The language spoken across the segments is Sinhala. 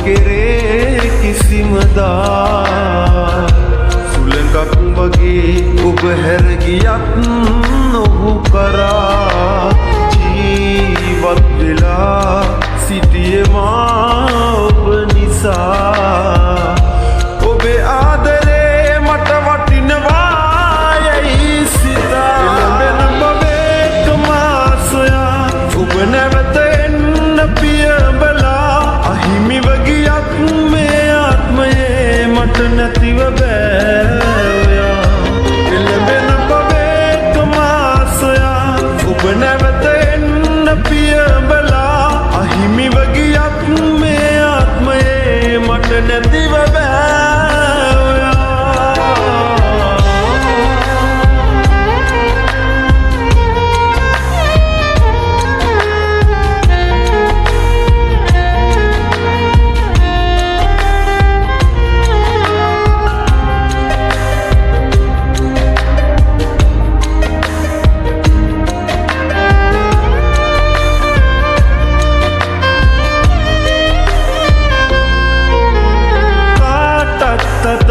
කෙරේ කිසිමදා සුළඟක් වගේ ඔබ හැර ගියත් ඔහු කරා ජීවත් වෙලා සිටියේ මා ඔබ නිසා ඔබේ ආදරේ මට වටිනවා යයි සිතා එළඹෙන බවේකම සොයා ඔබ නැවත එන්න පියඹලා අහිමිව ගියත් මේ ආත්මයේ මට නැතිව බෑ ඔයා එළඹෙන බවේකම සොයා ඔබ නැවත එන්න පියඹලා අහිමිව ගියත් මේ ආත්මයේ මට නැතිව බෑ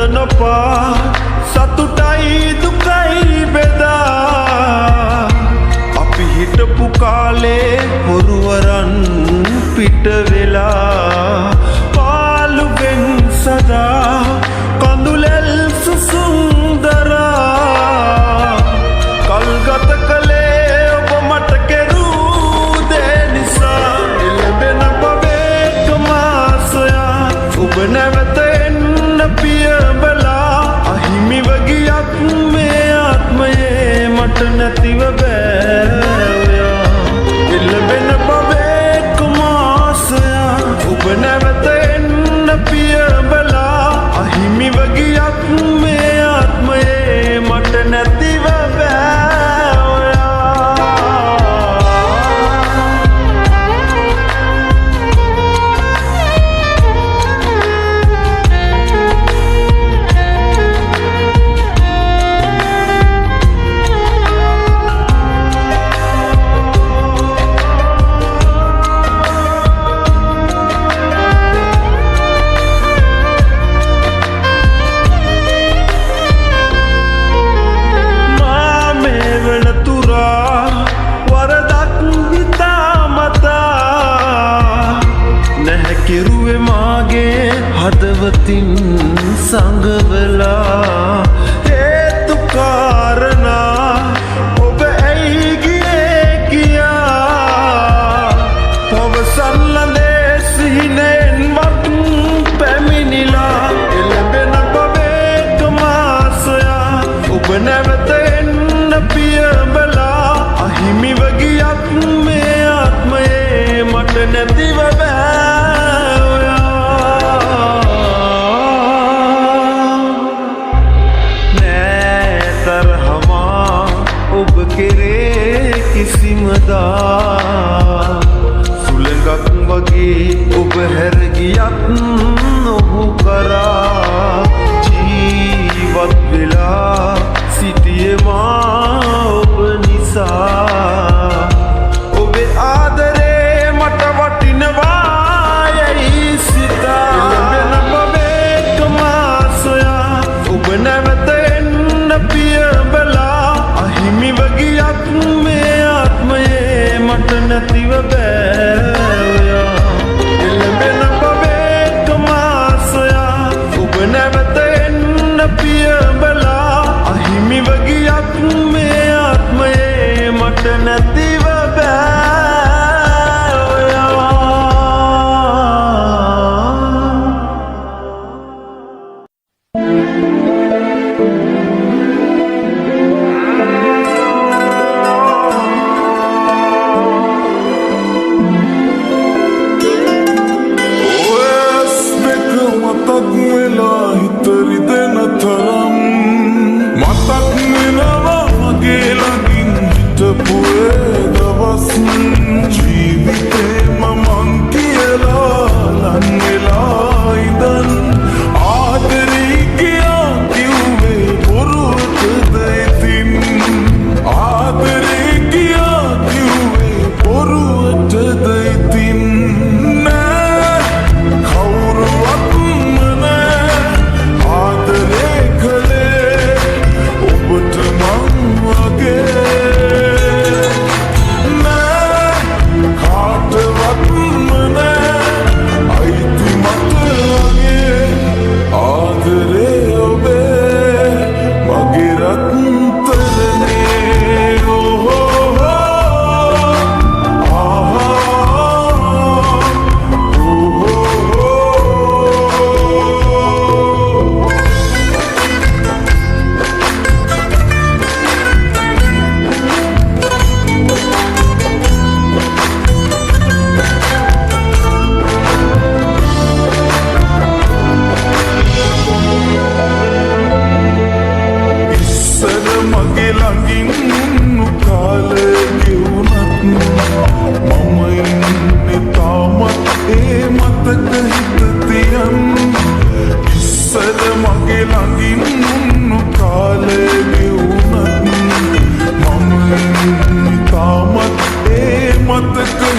නොපා සතුටයි දුකයි බෙදා අපි හිටපු කාලේ හොරුවරන් පිට වෙලා පාළුවෙන් සදා කඳුලෙල් සුසුන්දරා කල්ගත කළේ ඔබ මට කෙරූ දේ නිසා එළඹෙන බවේකම සොයා ඔබ නැවත එන්න පියඹලා අහිමිව ගියත් මේ ආත්මයේ මට නැතිව බෑ ඔයා එළඹෙන බවේකම සොයා ඔබ නැවත එන්න පියඹලා අහිමිව ගියත් මේ ආත්මයේ මට නැතිව බෑ කෙරුවේ මාගේ හදවතින් සංගවලා හේතු කාරණා ඔබ ඇයි ගියේ කියා පවසන්නලේ සිහිනෙන්වත් පැමිණිලා එළඹෙන බවේකම සොයා ඔබ නැවත එන්න පියඹලා අහිමිව ගියත් මේ ආත්මයේ මට නැතිව බෑ තියන් ඉස්සර මගේ ළඟින් උන්නු කාලේ ගෙවුනත් මම ඉතාමත් ඒ මතක